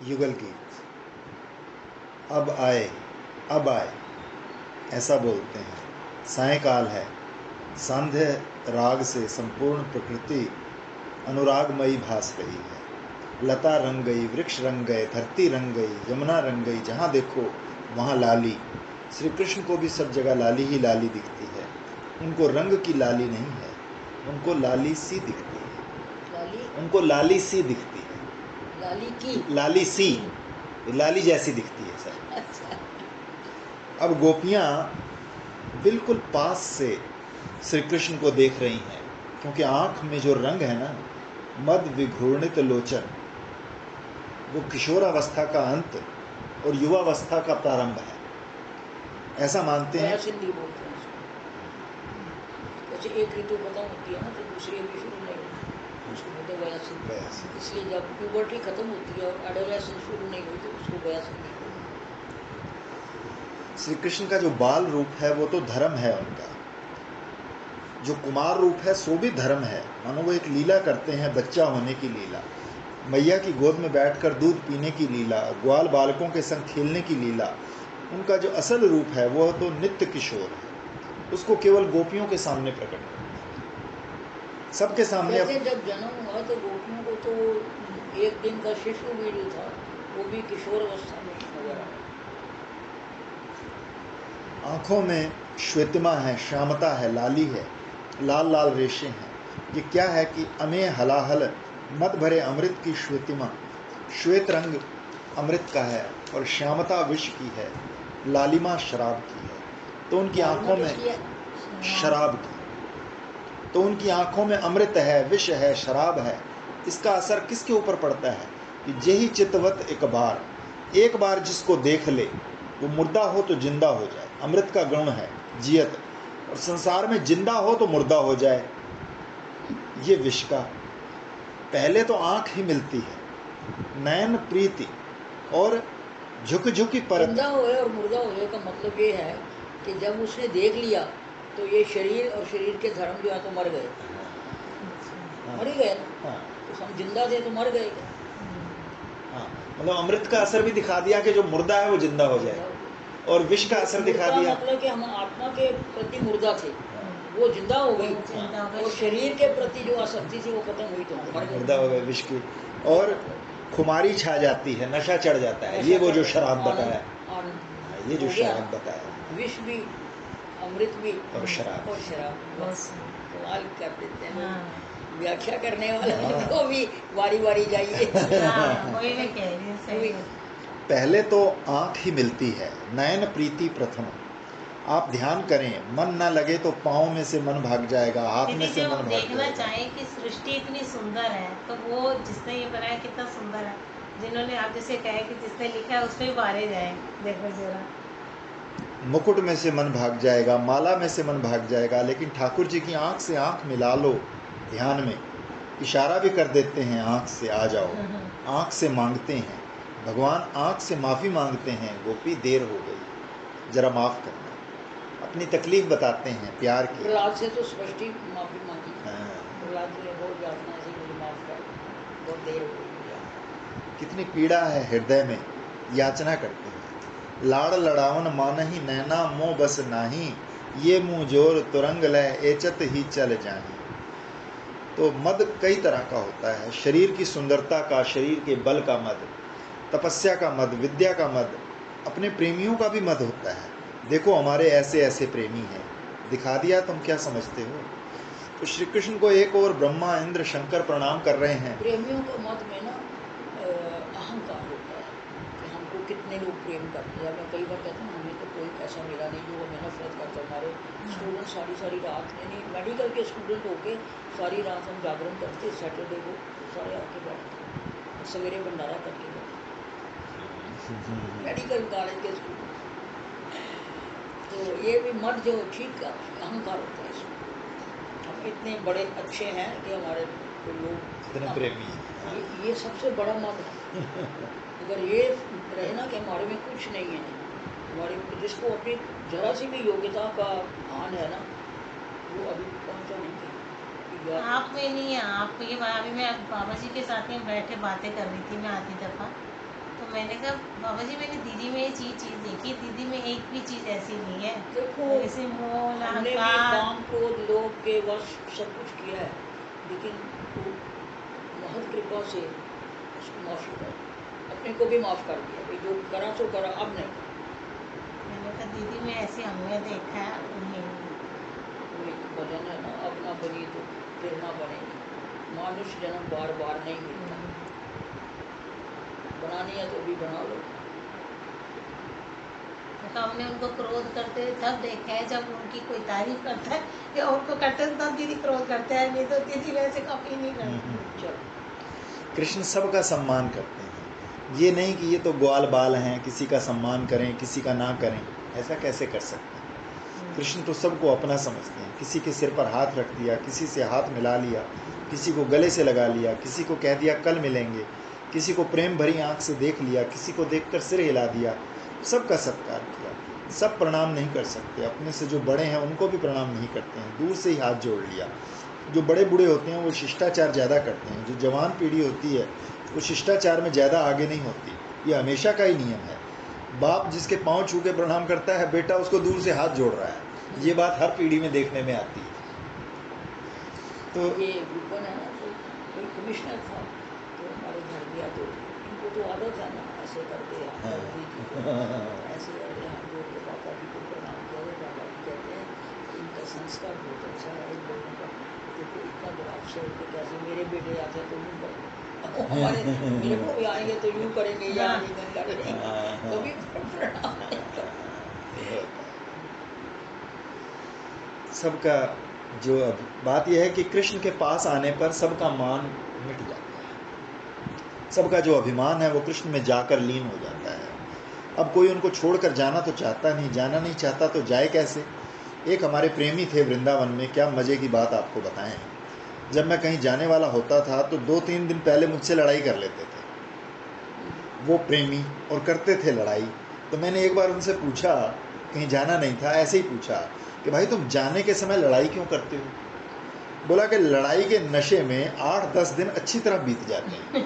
युगल गीत। अब आए, अब आए, ऐसा बोलते हैं। सायंकाल है, सांध्य राग से संपूर्ण प्रकृति अनुरागमयी भास रही है। लता रंग गई, वृक्ष रंग गए, धरती रंग गई, यमुना रंग गई, जहाँ देखो वहाँ लाली। श्री कृष्ण को भी सब जगह लाली ही लाली दिखती है। उनको रंग की लाली नहीं है, उनको लाली सी दिखती है। लाली उनको लाली सी दिखती है। लाली की लाली सी, लाली जैसी दिखती है सर। अच्छा। अब गोपियां बिल्कुल पास से श्री कृष्ण को देख रही हैं, क्योंकि आंख में जो रंग है ना, मद विघूर्णित लोचन, वो किशोरावस्था का अंत और युवावस्था का प्रारंभ है, ऐसा मानते हैं। सिंधी बोलते हैं उसको। जैसे एक ऋतु खत्म होती है ना तो दूसरी अभी शुरू नहीं होती, उसको बोलते हैं वयासिंधी। इसलिए जब प्यूबर्टी खत्म होती है और एडोलेसेंस शुरू नहीं हुई तो उसको वयासिंधी बोलते हैं। श्री कृष्ण का जो बाल रूप है वो तो धर्म है उनका, जो कुमार रूप है सो भी धर्म है। मानो वो एक लीला करते हैं, बच्चा होने की लीला, मैया की गोद में बैठकर दूध पीने की लीला, ग्वाल बालकों के संग खेलने की लीला। उनका जो असल रूप है वह तो नित्य किशोर है, उसको केवल गोपियों के सामने प्रकट करना है, सबके सामने। कहते हैं जब जन्म हुआ तो गोपियों को तो एक दिन का शिशु भी जो था वो भी किशोर अवस्था में नजर आया। आंखों में श्वेतिमा है, श्यामता है, लाली है, लाल लाल रेशे हैं। ये क्या है कि अमेय हलाहल मत भरे अमृत की श्वेतिमा। श्वेत रंग अमृत का है और श्यामता विष की है, लालिमा शराब की है। तो उनकी आंखों में शराब की, तो उनकी आंखों में अमृत है, विष है, शराब है। इसका असर किसके ऊपर पड़ता है कि जेही चितवत एक बार जिसको देख ले वो मुर्दा हो तो जिंदा हो जाए। अमृत का गुण है जियत, और संसार में जिंदा हो तो मुर्दा हो जाए, ये विष का। पहले तो आंख ही मिलती है, नयन प्रीति और झुक झुकी परत। जिंदा हुए और मुर्दा हुए का मतलब ये है कि जब उसने देख लिया तो ये शरीर और शरीर के धर्म जो है तो मर गए, मर ही गए ना। तो हम जिंदा थे तो मर गए। हाँ, मतलब अमृत का असर भी दिखा दिया कि जो मुर्दा है वो जिंदा हो जाए, और विष का असर दिखा दिया मतलब कि हम आत्मा के प्रति मुर्दा थे, वो जिंदा हो गई, और शरीर के प्रति जो आसक्ति थी वो खत्म हुई तो मर गए, मुर्दा हो गए विष की। और खुमारी छा जाती है, नशा चढ़ जाता है। ये वो जो शराब बताया, ये जो शराब बताया, विष भी, अमृत भी और शराब। बस कमाल कर देते हैं। व्याख्या करने वालों को भी बारी बारी जाइए। पहले तो आंख ही मिलती है, नयन प्रीति प्रथम। आप ध्यान करें, मन ना लगे तो पाँव में से मन भाग जाएगा, हाथ में से मन भाग जाएगा। देखना चाहे कि सृष्टि इतनी सुंदर है तो वो जिसने ये बनाया कितना सुंदर है। जिन्होंने आप जैसे कहे कि जिसने लिखा है उसमें बारे जाए, देखो जरा। मुकुट में से मन भाग जाएगा, माला में से मन भाग जाएगा, लेकिन ठाकुर जी की आंख से आंख मिला लो ध्यान में। इशारा भी कर देते हैं, आंख से आ जाओ, आंख से मांगते हैं भगवान, आंख से माफ़ी मांगते हैं, गोपी देर हो गई, जरा माफ़ करना। अपनी तकलीफ बताते हैं प्यार की। प्रहलाद से तो स्पष्ट ही माफी मांगी। प्रहलाद ने बहुत यातना से मुझे माफ कर, बहुत देर हो गई। कितनी पीड़ा है हृदय में, याचना करते हैं। लाड़ लड़ावन मानही नैना मोह बस नाही, ये मुँह जोर तुरंग लय एचत ही चल जाही। तो मद कई तरह का होता है, शरीर की सुंदरता का, शरीर के बल का मद, तपस्या का मद, विद्या का मद, अपने प्रेमियों का भी मद होता है। देखो हमारे ऐसे ऐसे प्रेमी हैं, दिखा दिया, तुम क्या समझते हो। तो श्री कृष्ण को एक और ब्रह्मा इंद्र शंकर प्रणाम कर रहे हैं। प्रेमियों का मत में ना अहंकार होता है कि हमको कितने लोग प्रेम करते हैं। मैं कई बार कहता हूँ हमें तो कोई ऐसा मिला नहीं जो हमें नफरत करता। हमारे स्टूडेंट सारी सारी रात, यानी मेडिकल के स्टूडेंट होके सारी रात हम जागरण करते, सैटरडे को सारे आके बैठते, सवेरे भंडारा करके बैठते, मेडिकल कॉलेज के स्टूडेंट। तो ये भी मत जो ठीक अहंकार होता है इसमें, हम इतने बड़े अच्छे हैं कि हमारे लोग इतने प्रेमी, ये सबसे बड़ा मत है। अगर ये रहे ना कि हमारे में कुछ नहीं है, हमारे जिसको अपनी जरा सी भी योग्यता का भान है ना, वो अभी पहुंचा नहीं कहीं। आप में नहीं है, आप ये अभी मैं बाबा जी के साथ में बैठे बातें कर रही थी मैं आधी दफ़ा, तो मैंने कहा बाबा जी मैंने दीदी में ये चीज़ देखी, दीदी में एक भी चीज़ ऐसी नहीं है, देखो ऐसे मोह हमने भी अहंकार। काम क्रोध लोभ के वश सब कुछ किया है, लेकिन वो महत कृपा से उसको माफ़ी कर, अपने को भी माफ़ कर दिया भाई, जो करा तो करा, अब नहीं करा। मैंने कहा दीदी में ऐसी हमने देखा है उन्हें नहीं। वो एक भजन है ना, अब ना बनी तो फिर ना बनेगी, मानुष जन्म बार बार नहीं मिलता, बनानी है तो अभी बना लो। तो हमने उनको क्रोध करते हुए तब देखा है जब उनकी कोई तारीफ करता है या उनको करते हैं तब दीदी क्रोध करते हैं, नहीं तो दीदी वैसे कभी नहीं करती। चलो कृष्ण सबका सम्मान करते हैं, ये नहीं कि ये तो ग्वाल बाल हैं, किसी का सम्मान करें किसी का ना करें, ऐसा कैसे कर सकते हैं। कृष्ण तो सबको अपना समझते हैं, किसी के सिर पर हाथ रख दिया, किसी से हाथ मिला लिया, किसी को गले से लगा लिया, किसी को कह दिया कल मिलेंगे, किसी को प्रेम भरी आंख से देख लिया, किसी को देखकर सिर हिला दिया, सबका सत्कार किया। सब प्रणाम नहीं कर सकते, अपने से जो बड़े हैं उनको भी प्रणाम नहीं करते हैं, दूर से ही हाथ जोड़ लिया। जो बड़े बूढ़े होते हैं वो शिष्टाचार ज़्यादा करते हैं, जो जवान पीढ़ी होती है वो शिष्टाचार में ज़्यादा आगे नहीं होती, ये हमेशा का ही नियम है। बाप जिसके पांव छू के प्रणाम करता है, बेटा उसको दूर से हाथ जोड़ रहा है, ये बात हर पीढ़ी में देखने में आती है। तो ये ग्रुपन है ना, तो कोई कमिश्नर था तो हमारे घर गया, तो इनको तो आदत है ना ऐसे करके हाथ हाँ। दीदी को ऐसे करके हाथ जोड़ के पापा जी को प्रणाम किया, तो पापा जी कहते हैं कि इनका संस्कार बहुत अच्छा है इन लोगों का, देखो इतना बड़ा अफसर होकर कैसे मेरे बेटे आते हैं तो यूँ करेंगे, हमारे मेरे को भी आएंगे तो यूँ करेंगे या हाँ। आलिंगन कर लेंगे, कभी प्रणाम नहीं करते। सबका जो बात यह है कि कृष्ण के पास आने पर सबका मान मिट जाता है, सबका जो अभिमान है वो कृष्ण में जाकर लीन हो जाता है। अब कोई उनको छोड़कर जाना तो चाहता नहीं, जाना नहीं चाहता तो जाए कैसे। एक हमारे प्रेमी थे वृंदावन में, क्या मज़े की बात आपको बताएं, जब मैं कहीं जाने वाला होता था तो 2-3 दिन पहले मुझसे लड़ाई कर लेते थे वो प्रेमी, और करते थे लड़ाई। तो मैंने एक बार उनसे पूछा, कहीं जाना नहीं था, ऐसे ही पूछा कि भाई तुम जाने के समय लड़ाई क्यों करते हो। बोला कि लड़ाई के नशे में 8-10 दिन अच्छी तरह बीत जाते हैं।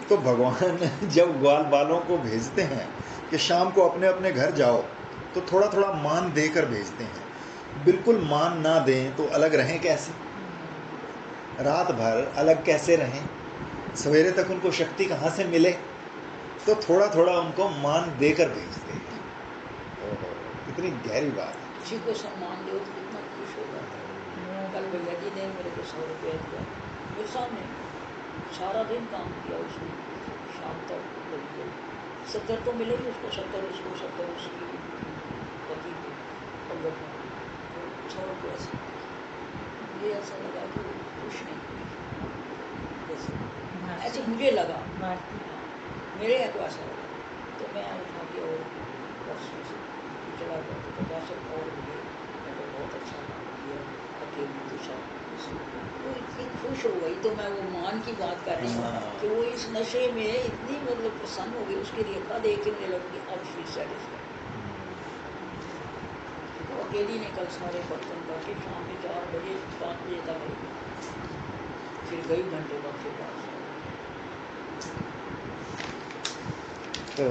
तो भगवान जब ग्वाल बालों को भेजते हैं कि शाम को अपने अपने घर जाओ, तो थोड़ा थोड़ा मान देकर भेजते हैं। बिल्कुल मान ना दें तो अलग रहें कैसे, रात भर अलग कैसे रहें, सवेरे तक उनको शक्ति कहाँ से मिले। तो थोड़ा थोड़ा उनको मान देकर भेजते हैं। ओहो, कितनी गहरी बात है। किसी को सम्मान दो तो कितना खुश हो जाता है। कल भैया जी ने मेरे को 100 रुपया दिया, मेरे सामने सारा दिन काम किया उसने, शाम तक करीब 70 तो मिले ही उसको, 70 उसको, 70 उसकी पति को, और लोग 100 रुपया से मुझे ऐसा लगा कि वो खुश नहीं हुई, जैसे ऐसे मुझे लगा, हाँ मेरे को ऐसा लगा। तो मैं उठा के और परसों से चला गया, तो 50 और मुझे, मैं तो बहुत अच्छा काम किया, अकेली तो सब वो इतनी खुश हो गई। तो मैं वो मान की बात कर रही हूँ कि वो इस नशे में इतनी मतलब प्रसन्न हो गई, उसकी रेखा देख के मुझे लगा कि अब शी सेटिस्फाइड। तो अकेली ने कल सारे बर्तन करके शाम में 4 बजे 5 बजे तक रही, फिर कई घंटे बाद फिर वापस आ गई। तो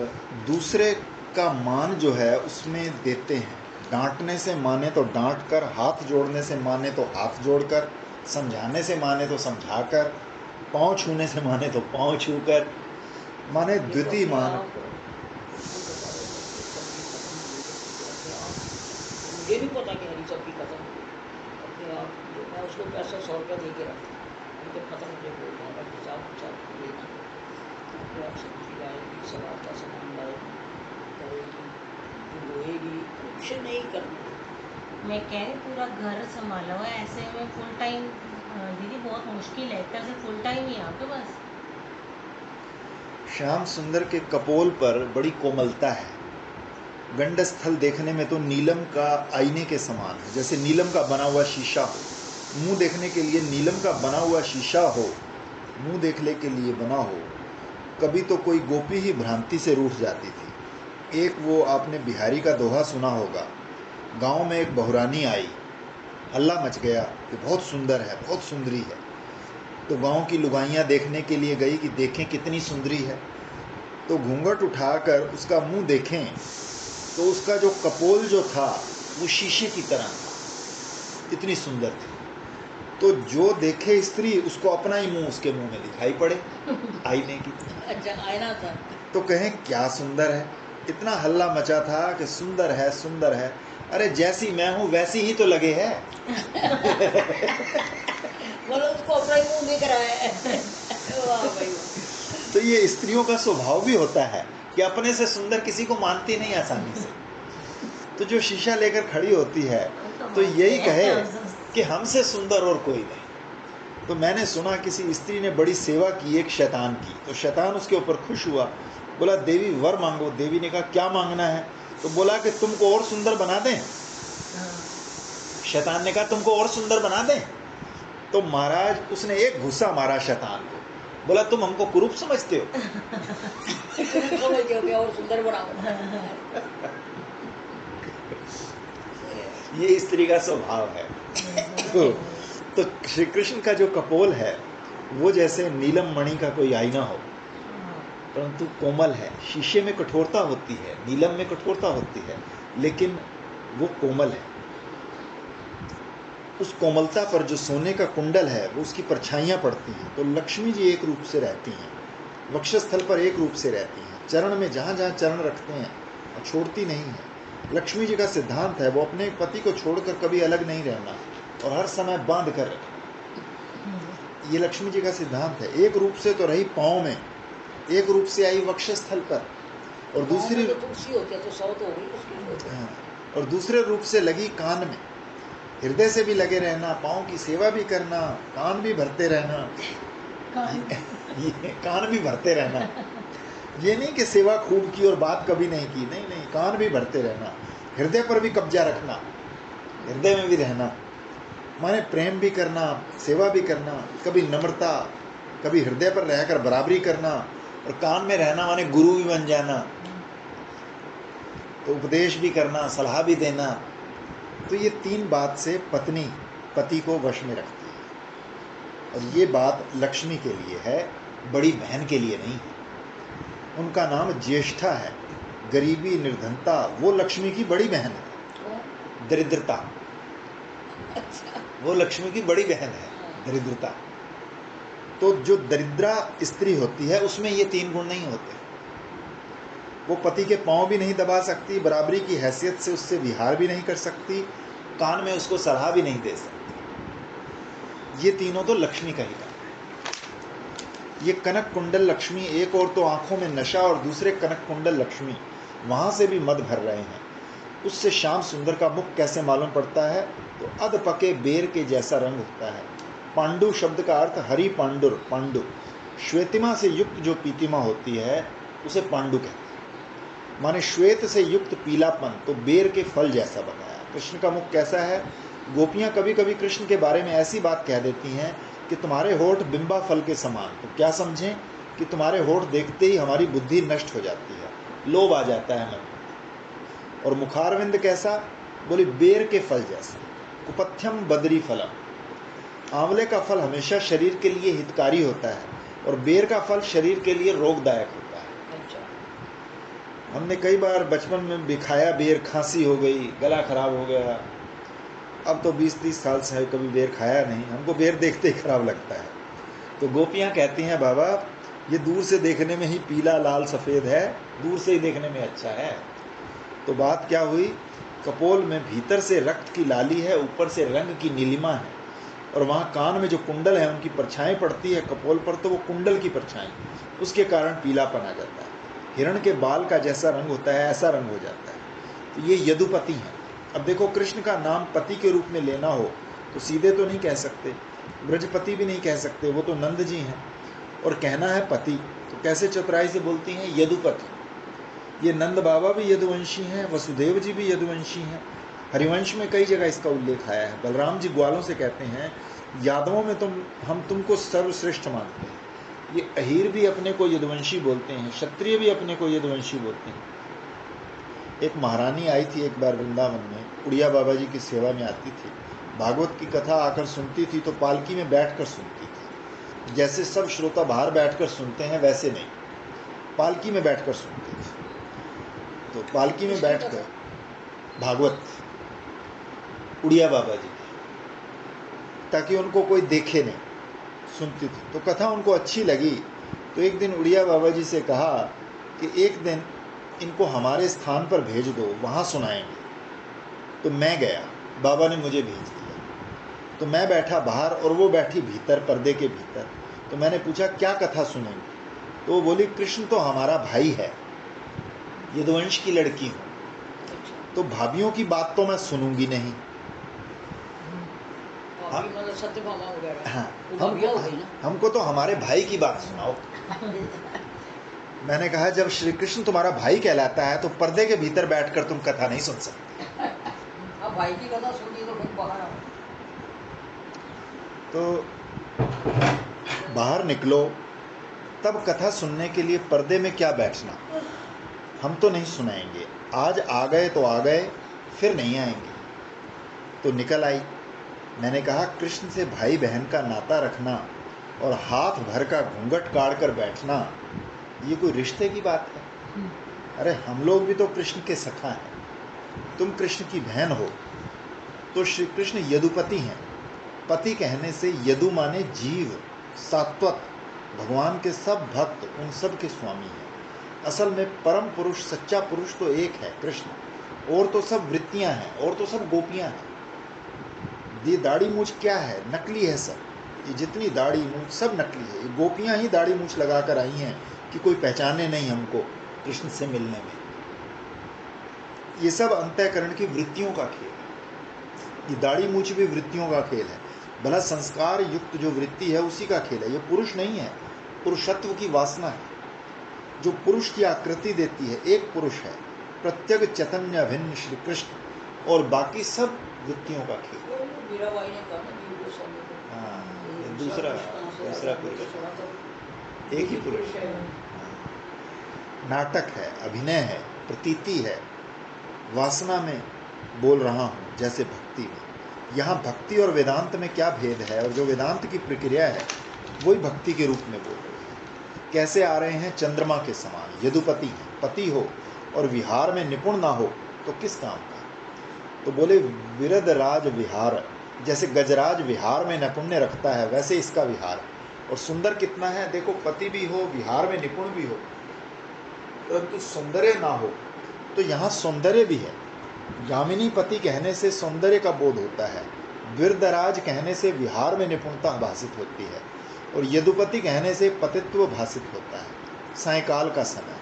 दूसरे का मान जो है उसमें देते हैं, डांटने से माने तो डांट कर, हाथ जोड़ने से माने तो हाथ जोड़कर, समझाने से माने तो समझाकर, पाँव छूने से माने तो पाँव छूकर, माने ये तो द्वितीय अपने मान। आप उसको बता रहे हैं कि सब्जी खत्म हो गई, तो अपने आप मुझे नहीं पता कि हरी सब्जी खत्म हो गई, अपने आप मैं उसको पैसा 100 रुपया दे के रखती हूँ, अभी जब खत्म मुझे बोल दूँगा कि साहब लेना, अपने आप सब्जी लाएगी, सलाद का सामान लाएगी, करेगी, भिगोएगी, कुछ नहीं करने देती। मैं कह रही पूरा घर संभाला हुआ है, ऐसे में फुल टाइम दीदी बहुत मुश्किल है, एक तरह से फुल टाइम ही है आपके पास। श्याम सुंदर के कपोल पर बड़ी कोमलता है, गंडस्थल देखने में तो नीलम का आईने के समान है, जैसे नीलम का बना हुआ शीशा हो, मुंह देखने के लिए नीलम का बना हुआ शीशा हो, मुंह देखने के लिए बना हो। कभी तो कोई गोपी ही भ्रांति से रूठ जाती थी। एक वो आपने बिहारी का दोहा सुना होगा, गांव में एक बहुरानी आई, हल्ला मच गया कि बहुत सुंदर है, बहुत सुंदरी है। तो गांव की लुगाइयाँ देखने के लिए गई कि देखें कितनी सुंदरी है। तो घूंघट उठाकर उसका मुंह देखें तो उसका जो कपोल जो था वो शीशे की तरह था, इतनी सुंदर थी। तो जो देखे स्त्री उसको अपना ही मुंह उसके मुंह में दिखाई पड़े आईने की। अच्छा, आईना था। तो कहें क्या सुंदर है, इतना हल्ला मचा था कि सुंदर है सुंदर है। अरे जैसी मैं हूं वैसी ही तो लगे है। बोलो उसको अपना ही मुंह दिख रहा है। वाह भाई वाह। तो ये स्त्रियों का स्वभाव भी होता है कि अपने से सुंदर किसी को मानती नहीं आसानी से। तो जो शीशा लेकर खड़ी होती है तो यही कहे कि हमसे सुंदर और कोई नहीं। तो मैंने सुना किसी स्त्री ने बड़ी सेवा की एक शैतान की, तो शैतान उसके ऊपर खुश हुआ, बोला देवी वर मांगो। देवी ने कहा क्या मांगना है? तो बोला कि तुमको और सुंदर बना दें। शैतान ने कहा तुमको और सुंदर बना दें। तो महाराज उसने एक घुसा मारा शैतान को, बोला तुम हमको कुरूप समझते हो? समझते हो कि और सुंदर बनाओ। ये स्त्री का स्वभाव है। तो श्री कृष्ण का जो कपोल है वो जैसे नीलम मणि का कोई आईना हो, परंतु कोमल है। शीशे में कठोरता होती है, नीलम में कठोरता होती है, लेकिन वो कोमल है। उस कोमलता पर जो सोने का कुंडल है वो उसकी परछाइयाँ पड़ती हैं। तो लक्ष्मी जी एक रूप से रहती हैं, वक्षस्थल पर एक रूप से रहती हैं, चरण में जहाँ जहाँ चरण रखते हैं छोड़ती नहीं है। लक्ष्मी जी का सिद्धांत है वो अपने पति को छोड़कर कभी अलग नहीं रहना और हर समय बांध कर रखना। ये लक्ष्मी जी का सिद्धांत है। एक रूप से तो रही पाँव में, एक रूप से आई वक्षस्थल पर, और दूसरी तो तुलसी होती है तो सौ तो होगी उसकी। हाँ, और दूसरे रूप से लगी कान में। हृदय से भी लगे रहना, पाँव की सेवा भी करना, कान भी भरते रहना। ये कान भी भरते रहना, ये नहीं कि सेवा खूब की और बात कभी नहीं की, नहीं नहीं, कान भी भरते रहना। हृदय पर भी कब्जा रखना, हृदय में भी रहना, माने प्रेम भी करना, सेवा भी करना, कभी नम्रता, कभी हृदय पर रहकर बराबरी करना, और कान में रहना माने गुरु भी बन जाना, तो उपदेश भी करना, सलाह भी देना। तो ये तीन बात से पत्नी पति को वश में रखती है। और ये बात लक्ष्मी के लिए है, बड़ी बहन के लिए नहीं है। उनका नाम ज्येष्ठा है। गरीबी निर्धनता वो लक्ष्मी की बड़ी बहन है। दरिद्रता वो लक्ष्मी की बड़ी बहन है, दरिद्रता। तो जो दरिद्रा स्त्री होती है उसमें ये तीन गुण नहीं होते। वो पति के पांव भी नहीं दबा सकती, बराबरी की हैसियत से उससे विहार भी नहीं कर सकती, कान में उसको सलाह भी नहीं दे सकती। ये तीनों तो लक्ष्मी का ही काम है। ये कनक कुंडल लक्ष्मी, एक और तो आंखों में नशा और दूसरे कनक कुंडल लक्ष्मी, वहां से भी मद भर रहे हैं। उससे श्याम सुंदर का मुख कैसे मालूम पड़ता है? तो अध पके बेर के जैसा रंग होता है। पांडु शब्द का अर्थ हरि पांडुर, पांडु। श्वेतिमा से युक्त जो पीतिमा होती है उसे पांडु कहते हैं, माने श्वेत से युक्त पीलापन, तो बेर के फल जैसा बताया। कृष्ण का मुख कैसा है? गोपियां कभी कभी कृष्ण के बारे में ऐसी बात कह देती हैं कि तुम्हारे होठ बिंबा फल के समान। तो क्या समझें कि तुम्हारे होठ देखते ही हमारी बुद्धि नष्ट हो जाती है, लोभ आ जाता है मन। और मुखारविंद कैसा? बोली बेर के फल जैसा। कुपथ्यम बदरी फलम। आंवले का फल हमेशा शरीर के लिए हितकारी होता है और बेर का फल शरीर के लिए रोगदायक होता है। हमने कई बार बचपन में भी खाया बेर, खांसी हो गई, गला खराब हो गया। अब तो 20-30 साल से कभी बेर खाया नहीं, हमको बेर देखते ही खराब लगता है। तो गोपियां कहती हैं बाबा ये दूर से देखने में ही पीला लाल सफ़ेद है, दूर से ही देखने में अच्छा है। तो बात क्या हुई? कपोल में भीतर से रक्त की लाली है, ऊपर से रंग की नीलिमा है, और वहाँ कान में जो कुंडल है उनकी परछाई पड़ती है कपोल पर, तो वो कुंडल की परछाई, उसके कारण पीलापन आ जाता है। हिरण के बाल का जैसा रंग होता है ऐसा रंग हो जाता है। तो ये यदुपति हैं। अब देखो कृष्ण का नाम पति के रूप में लेना हो तो सीधे तो नहीं कह सकते, ब्रजपति भी नहीं कह सकते, वो तो नंद जी हैं। और कहना है पति, तो कैसे चतुराई से बोलती हैं यदुपति। ये नंद बाबा भी यदुवंशी हैं, वसुदेव जी भी यदुवंशी हैं। हरिवंश में कई जगह इसका उल्लेख आया है। बलराम जी ग्वालों से कहते हैं यादवों में हम तुमको सर्वश्रेष्ठ मानते हैं। ये अहीर भी अपने को यदुवंशी बोलते हैं, क्षत्रिय भी अपने को यदुवंशी बोलते हैं। एक महारानी आई थी एक बार वृंदावन में, उड़िया बाबा जी की सेवा में आती थी, भागवत की कथा आकर सुनती थी तो पालकी में बैठकर सुनती थी। जैसे सब श्रोता बाहर बैठकर सुनते हैं वैसे नहीं, पालकी में बैठकर सुनते थे। तो पालकी में बैठकर भागवत उड़िया बाबा जी, ताकि उनको कोई देखे नहीं, सुनती थी। तो कथा उनको अच्छी लगी, तो एक दिन उड़िया बाबा जी से कहा कि एक दिन इनको हमारे स्थान पर भेज दो, वहाँ सुनाएंगे। तो मैं गया, बाबा ने मुझे भेज दिया। तो मैं बैठा बाहर और वो बैठी भीतर, पर्दे के भीतर। तो मैंने पूछा क्या कथा सुनेंगे? तो वो बोली कृष्ण तो हमारा भाई है, यदुवंश की लड़की हूँ, तो भाभियों की बात तो मैं सुनूंगी नहीं। मतलब सत्यभामा वगैरह। हाँ, वो भाभिया हो गई ना। हमको तो हमारे भाई की बात सुनाओ। मैंने कहा जब श्री कृष्ण तुम्हारा भाई कहलाता है तो पर्दे के भीतर बैठकर तुम कथा नहीं सुन सकते। अब भाई की कथा सुनी तो फिर बाहर आओ। तो बाहर निकलो, तब कथा सुनने के लिए पर्दे में क्या बैठना। हम तो नहीं सुनाएंगे, आज आ गए तो आ गए, फिर नहीं आएंगे। तो निकल आई। मैंने कहा कृष्ण से भाई बहन का नाता रखना और हाथ भर का घूंघट काट कर बैठना, ये कोई रिश्ते की बात है? अरे हम लोग भी तो कृष्ण के सखा हैं। तुम कृष्ण की बहन हो तो श्री कृष्ण यदुपति हैं। पति कहने से यदु माने जीव, सात्वत, भगवान के सब भक्त, उन सब के स्वामी हैं। असल में परम पुरुष, सच्चा पुरुष तो एक है कृष्ण, और तो सब वृत्तियां हैं, और तो सब गोपियां हैं। ये दाढ़ी मूछ क्या है? नकली है सब। ये जितनी दाढ़ी मूछ सब नकली है। ये गोपियां ही दाढ़ी मूछ लगा कर आई हैं कि कोई पहचाने नहीं हमको कृष्ण से मिलने में। ये सब अंतःकरण की वृत्तियों का खेल है। ये दाढ़ी मूछ भी वृत्तियों का खेल है। भला संस्कार युक्त जो वृत्ति है उसी का खेल है। ये पुरुष नहीं है, पुरुषत्व की वासना है जो पुरुष की आकृति देती है। एक पुरुष है, प्रत्येक चैतन्य अभिन्न श्री कृष्ण, और बाकी सब वृत्तियों का खेल। मीराबाई ने कहा ना जीव गोस्वामी को। हाँ, दूसरा पुरुष, एक ही पुरुष है। नाटक है, अभिनय है, प्रतीति है। वासना में बोल रहा हूँ जैसे भक्ति में। यहाँ भक्ति और वेदांत में क्या भेद है? और जो वेदांत की प्रक्रिया है वही भक्ति के रूप में बोल रहे हैं। कैसे आ रहे हैं? चंद्रमा के समान। यदुपति हैं, पति हो और विहार में निपुण ना हो तो किस काम का? तो बोले विरद राज विहार, जैसे गजराज विहार में नैपुण्य रखता है वैसे इसका विहार। और सुंदर कितना है देखो, पति भी हो, विहार में निपुण भी हो, परंतु सौंदर्य ना हो। तो यहाँ सौंदर्य भी है। यामिनी पति कहने से सौंदर्य का बोध होता है, विरदराज कहने से विहार में निपुणता भाषित होती है, और यदुपति कहने से पतित्व भाषित होता है। सायकाल का समय,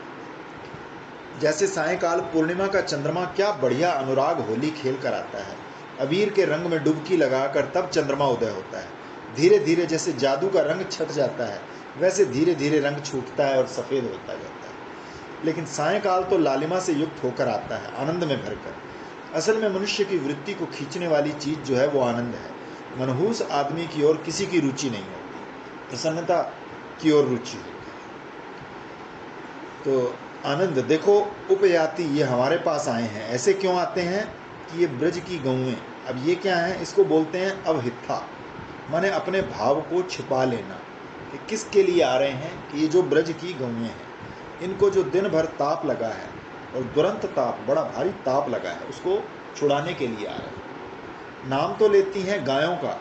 जैसे सायकाल पूर्णिमा का चंद्रमा क्या बढ़िया अनुराग होली खेल कर आता है। अबीर के रंग में डुबकी लगाकर तब चंद्रमा उदय होता है। धीरे धीरे जैसे जादू का रंग छट जाता है वैसे धीरे धीरे रंग छूटता है और सफ़ेद होता जाता है। लेकिन सायकाल तो लालिमा से युक्त होकर आता है, आनंद में भरकर। असल में मनुष्य की वृत्ति को खींचने वाली चीज़ जो है वो आनंद है। मनहूस आदमी की ओर किसी की रुचि नहीं होती, प्रसन्नता की ओर रुचि होती है। तो आनंद देखो, उपयाति ये हमारे पास आए हैं। ऐसे क्यों आते हैं कि ये ब्रज की गौएं। अब ये क्या है? इसको बोलते हैं अवहिता, माने अपने भाव को छिपा लेना। कि किसके लिए आ रहे हैं? कि ये जो ब्रज की गौएं हैं, इनको जो दिन भर ताप लगा है और दुरंत ताप, बड़ा भारी ताप लगा है, उसको छुड़ाने के लिए आ रहे हैं। नाम तो लेती हैं गायों का,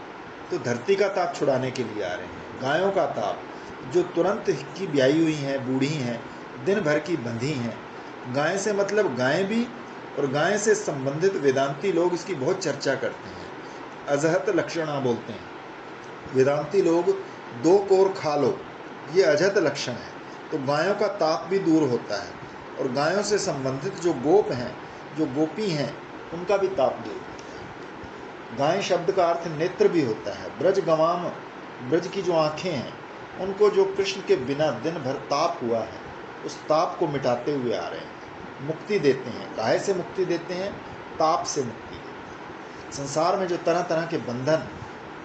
तो धरती का ताप छुड़ाने के लिए आ रहे हैं। गायों का ताप जो तुरंत की ब्याई हुई हैं, बूढ़ी हैं, दिन भर की बंधी हैं। गाय से मतलब गायें भी, और गाय से संबंधित वेदांती लोग इसकी बहुत चर्चा करते हैं। अजहत लक्षणा बोलते हैं वेदांती लोग। दो कोर खा लो, ये अजहत लक्षण है। तो गायों का ताप भी दूर होता है, और गायों से संबंधित जो गोप हैं, जो गोपी हैं, उनका भी ताप दूर होता है। गाय शब्द का अर्थ नेत्र भी होता है। ब्रज गवाम, ब्रज की जो आँखें हैं, उनको जो कृष्ण के बिना दिन भर ताप हुआ है, उस ताप को मिटाते हुए आ रहे हैं, मुक्ति देते हैं। काहे से मुक्ति देते हैं? ताप से मुक्ति देते हैं। संसार में जो तरह तरह के बंधन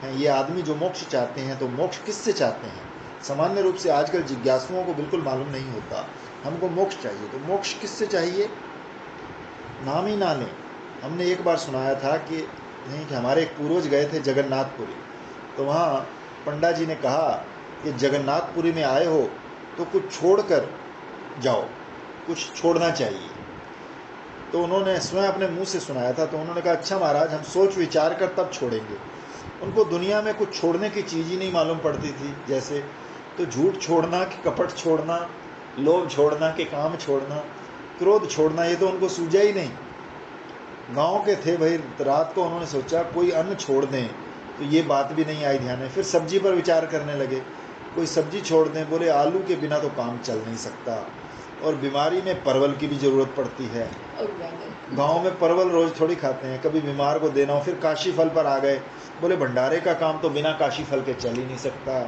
हैं, ये आदमी जो मोक्ष चाहते हैं, तो मोक्ष किससे चाहते हैं? सामान्य रूप से आजकल जिज्ञासुओं को बिल्कुल मालूम नहीं होता। हमको मोक्ष चाहिए, तो मोक्ष किससे चाहिए? नाम ही ना लें। हमने एक बार सुनाया था कि नहीं, कि हमारे एक पूर्वज गए थे जगन्नाथपुरी, तो वहाँ पंडा जी ने कहा कि जगन्नाथपुरी में आए हो तो कुछ छोड़कर जाओ, कुछ छोड़ना चाहिए। तो उन्होंने स्वयं अपने मुंह से सुनाया था। तो उन्होंने कहा अच्छा महाराज, हम सोच विचार कर तब छोड़ेंगे। उनको दुनिया में कुछ छोड़ने की चीज़ ही नहीं मालूम पड़ती थी। जैसे तो झूठ छोड़ना कि कपट छोड़ना, लोभ छोड़ना कि काम छोड़ना, क्रोध छोड़ना, ये तो उनको सूझा ही नहीं। गांव के थे भाई, रात को उन्होंने सोचा कोई अन्न छोड़ दें, तो ये बात भी नहीं आई ध्यान में। फिर सब्जी पर विचार करने लगे, कोई सब्जी छोड़ दें। बोले आलू के बिना तो काम चल नहीं सकता, और बीमारी में परवल की भी ज़रूरत पड़ती है। और बैंगन। गांव में परवल रोज़ थोड़ी खाते हैं, कभी बीमार को देना हो। फिर काशी फल पर आ गए। बोले भंडारे का काम तो बिना काशी फल के चल ही नहीं सकता।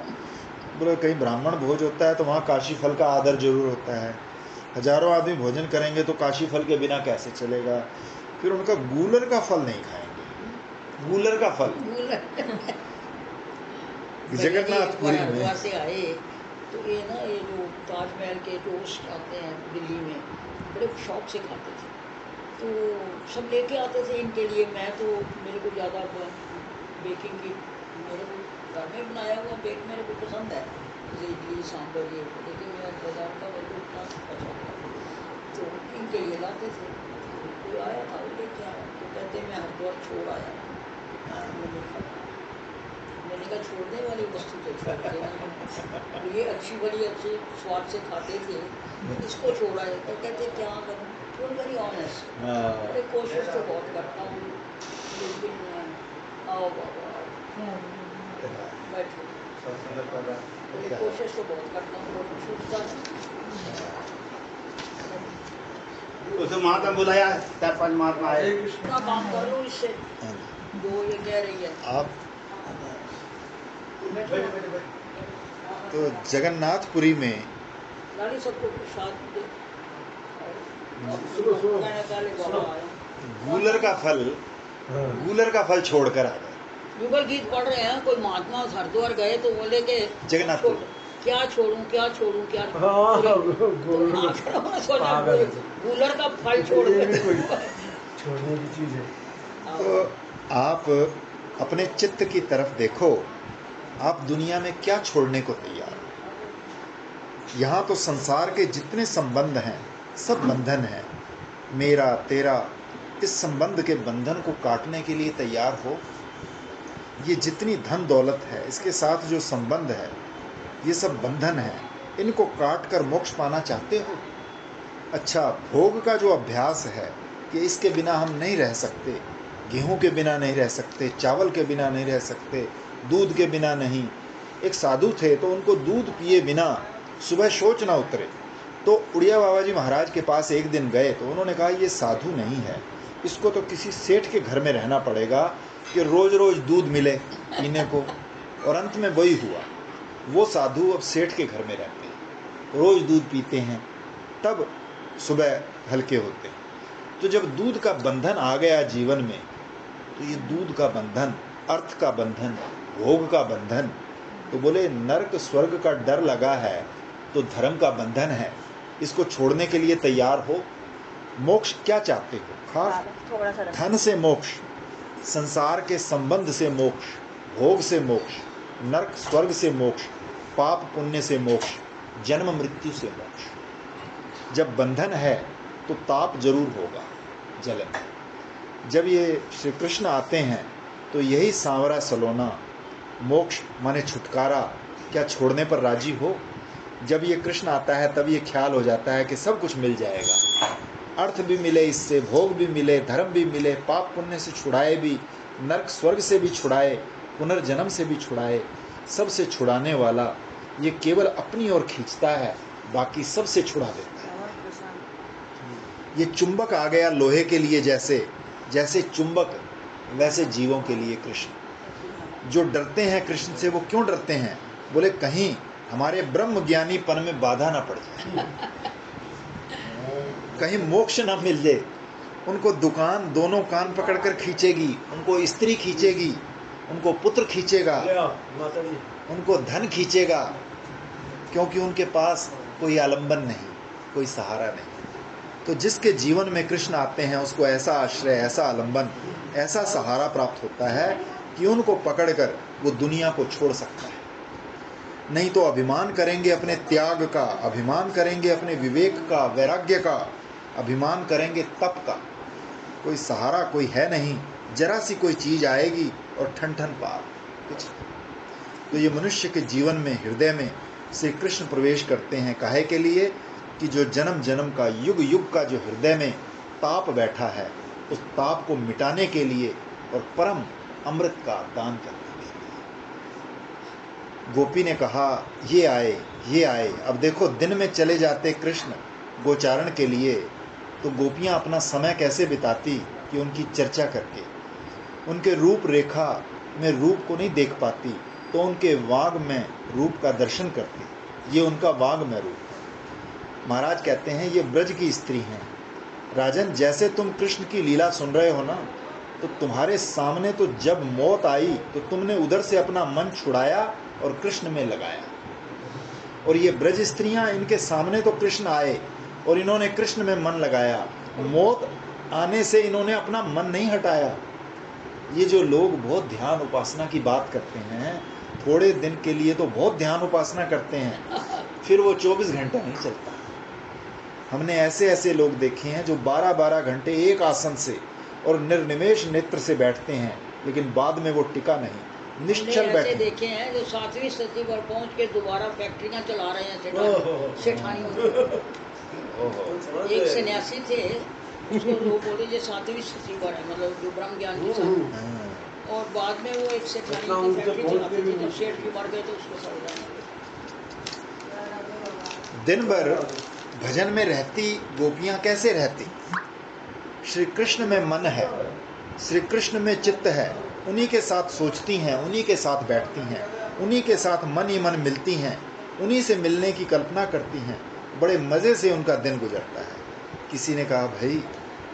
बोले कहीं ब्राह्मण भोज होता है तो वहाँ काशी फल का आदर जरूर होता है। हजारों आदमी भोजन करेंगे तो काशी फल के बिना कैसे चलेगा। फिर उनका गूलर का फल नहीं खाएंगे, गूलर का फल। जगन्नाथपुरी में हरिद्वार से आए तो ये ना, ये जो ताजमहल के टोस्ट आते हैं दिल्ली में, बड़े शौक से खाते थे। तो सब लेके आते थे इनके लिए। मैं तो, मेरे को ज़्यादा बेकिंग की, मेरे को घर में बनाया हुआ बेक मेरे को पसंद है, जैसे इडली सांभर ये, लेकिन मैं बाजार का मेरे को इतना पसंद है। तो इनके लिए लाते थे। कोई आया था वो लेके आया, तो कहते मैं हरिद्वार छोड़ आया। मैंने कहा छोड़ने वाली वस्तु तो छोड़ देना, ये अच्छी बड़ी अच्छे स्वाद से खाते थे, इसको छोड़ा है। तो कहते क्या करूँ, तो वेरी ऑनेस्ट, अरे कोशिश तो बहुत करता हूँ, लेकिन आओ बाबा बैठो, कोशिश तो बहुत करता हूँ, छूटता नहीं। उसे महात्मा बुलाया, 4-5 महात्मा आए। इतना काम कर लो इससे जो ये कह रही है आप। तो जगन्नाथपुरी में लाली सबको प्रसाद दे। गूलर का फल, गूलर का फल छोड़कर आ गए। युगल गीत पढ़ रहे हैं, कोई महात्मा हरिद्वार गए तो बोले के जगन्नाथपुर क्या छोड़ूं क्या छोड़ूं क्या गूलर का फल छोड़ छोड़ने की चीज है। तो आप अपने चित्त की तरफ देखो, आप दुनिया में क्या छोड़ने को तैयार हो। यहाँ तो संसार के जितने संबंध हैं सब बंधन हैं। मेरा तेरा, इस संबंध के बंधन को काटने के लिए तैयार हो। ये जितनी धन दौलत है, इसके साथ जो संबंध है, ये सब बंधन है। इनको काट कर मोक्ष पाना चाहते हो। अच्छा, भोग का जो अभ्यास है कि इसके बिना हम नहीं रह सकते, गेहूं के बिना नहीं रह सकते, चावल के बिना नहीं रह सकते, दूध के बिना नहीं। एक साधु थे तो उनको दूध पिए बिना सुबह शौच ना उतरे। तो उड़िया बाबा जी महाराज के पास एक दिन गए तो उन्होंने कहा ये साधु नहीं है, इसको तो किसी सेठ के घर में रहना पड़ेगा कि रोज रोज दूध मिले पीने को। और अंत में वही हुआ। वो साधु अब सेठ के घर में रहते हैं, रोज दूध पीते हैं, तब सुबह हल्के होते हैं। तो जब दूध का बंधन आ गया जीवन में, तो ये दूध का बंधन, अर्थ का बंधन, भोग का बंधन, तो बोले नरक स्वर्ग का डर लगा है तो धर्म का बंधन है, इसको छोड़ने के लिए तैयार हो। मोक्ष क्या चाहते हो? खास धन से मोक्ष, संसार के संबंध से मोक्ष, भोग से मोक्ष, नरक स्वर्ग से मोक्ष, पाप पुण्य से मोक्ष, जन्म मृत्यु से मोक्ष। जब बंधन है तो ताप जरूर होगा, जलन। जब ये श्री कृष्ण आते हैं तो यही सांवरा सलोना, मोक्ष माने छुटकारा, क्या छोड़ने पर राजी हो? जब ये कृष्ण आता है तब ये ख्याल हो जाता है कि सब कुछ मिल जाएगा, अर्थ भी मिले, इससे भोग भी मिले, धर्म भी मिले, पाप पुण्य से छुड़ाए भी, नरक स्वर्ग से भी छुड़ाए, पुनर्जन्म से भी छुड़ाए। सबसे छुड़ाने वाला ये केवल अपनी ओर खींचता है, बाकी सबसे छुड़ा देता है। ये चुंबक आ गया लोहे के लिए, जैसे जैसे चुंबक वैसे जीवों के लिए कृष्ण। जो डरते हैं कृष्ण से, वो क्यों डरते हैं? बोले कहीं हमारे ब्रह्म ज्ञानीपन में बाधा ना पड़ जाए, कहीं मोक्ष ना मिल जाए। उनको दुकान दोनों कान पकड़कर खींचेगी, उनको स्त्री खींचेगी, उनको पुत्र खींचेगा, उनको धन खींचेगा, क्योंकि उनके पास कोई आलंबन नहीं, कोई सहारा नहीं। तो जिसके जीवन में कृष्ण आते हैं उसको ऐसा आश्रय, ऐसा आलंबन, ऐसा सहारा प्राप्त होता है कि उनको पकड़कर वो दुनिया को छोड़ सकता है। नहीं तो अभिमान करेंगे अपने त्याग का, अभिमान करेंगे अपने विवेक का, वैराग्य का, अभिमान करेंगे तप का। कोई सहारा कोई है नहीं, जरा सी कोई चीज आएगी और ठन ठन पार कुछ। तो ये मनुष्य के जीवन में, हृदय में श्री कृष्ण प्रवेश करते हैं। काहे के लिए कि जो जन्म जन्म का, युग युग का जो हृदय में ताप बैठा है, उस ताप को मिटाने के लिए और परम अमृत का दान करने के लिए। गोपी ने कहा ये आए, ये आए। अब देखो, दिन में चले जाते कृष्ण गोचारण के लिए, तो गोपियां अपना समय कैसे बिताती कि उनकी चर्चा करके, उनके रूप रेखा में रूप को नहीं देख पाती तो उनके वाग में रूप का दर्शन करती। ये उनका वाग में रूप। महाराज कहते हैं ये ब्रज की स्त्री हैं। राजन, जैसे तुम कृष्ण की लीला सुन रहे हो ना, तो तुम्हारे सामने तो जब मौत आई तो तुमने उधर से अपना मन छुड़ाया और कृष्ण में लगाया। और ये ब्रज स्त्रियां, इनके सामने तो कृष्ण आए और इन्होंने कृष्ण में मन लगाया। मौत आने से इन्होंने अपना मन नहीं हटाया। ये जो लोग बहुत ध्यान उपासना की बात करते हैं, थोड़े दिन के लिए तो बहुत ध्यान उपासना करते हैं, फिर वो 24 घंटा नहीं चलता। हमने ऐसे ऐसे लोग देखे हैं जो 12-12 घंटे एक आसन से और निर्निमेष नेत्र से बैठते हैं, लेकिन बाद में वो टिका नहीं, निश्चल बैठे। देखे हैं जो 7वीं सदी पर पहुंच के दोबारा फैक्ट्रियां चला रहे हैं सेठानियों। एक सन्यासी थे, उसको लोग बोले जो 7वीं सदी पर है, मतलब जो ब्रह्म ज्ञान की साथ। और बाद में वो एक सेठानी की फैक्ट्री चलाते थे। जब सेठ जी मर गए तो उसको समझाया। दिन भर भजन में रहती गोपियां कैसे रहती? श्री कृष्ण में मन है, श्री कृष्ण में चित्त है, उन्हीं के साथ सोचती हैं, उन्हीं के साथ बैठती हैं, उन्हीं के साथ मन ही मन मिलती हैं, उन्हीं से मिलने की कल्पना करती हैं। बड़े मज़े से उनका दिन गुजरता है। किसी ने कहा भाई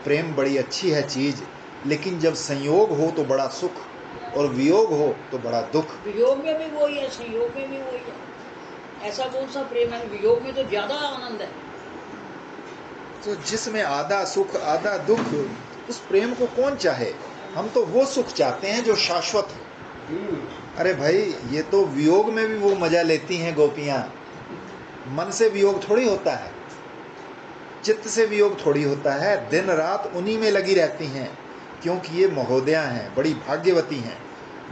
प्रेम बड़ी अच्छी है चीज़, लेकिन जब संयोग हो तो बड़ा सुख और वियोग हो तो बड़ा दुख। वियोग में भी वही है, संयोग में भी वही है। ऐसा कौन सा प्रेम है? वियोग में तो ज्यादा आनंद है। तो जिसमें आधा सुख आधा दुख, उस प्रेम को कौन चाहे? हम तो वो सुख चाहते हैं जो शाश्वत हो। अरे भाई, ये तो वियोग में भी वो मजा लेती हैं गोपियां। मन से वियोग थोड़ी होता है, चित्त से वियोग थोड़ी होता है। दिन रात उन्हीं में लगी रहती हैं, क्योंकि ये महोदया हैं, बड़ी भाग्यवती हैं।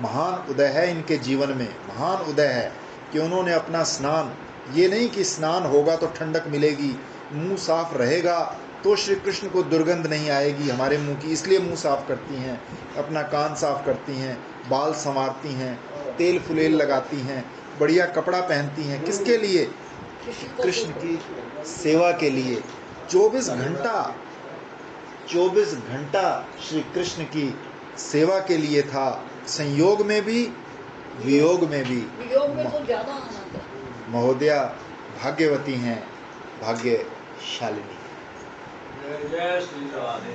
महान उदय है इनके जीवन में, महान उदय है कि उन्होंने अपना स्नान, ये नहीं कि स्नान होगा तो ठंडक मिलेगी, मुंह साफ रहेगा तो श्री कृष्ण को दुर्गंध नहीं आएगी हमारे मुंह की, इसलिए मुंह साफ करती हैं, अपना कान साफ करती हैं, बाल संवारती हैं, तेल फुलेल लगाती हैं, बढ़िया कपड़ा पहनती हैं। किसके लिए? कृष्ण की सेवा के लिए। 24 घंटा श्री कृष्ण की सेवा के लिए था, संयोग में भी वियोग में भी। वियोग में तो ज्यादा आनंद है। महोदया भाग्यवती हैं, भाग्यशालिनी। जय श्री राधे।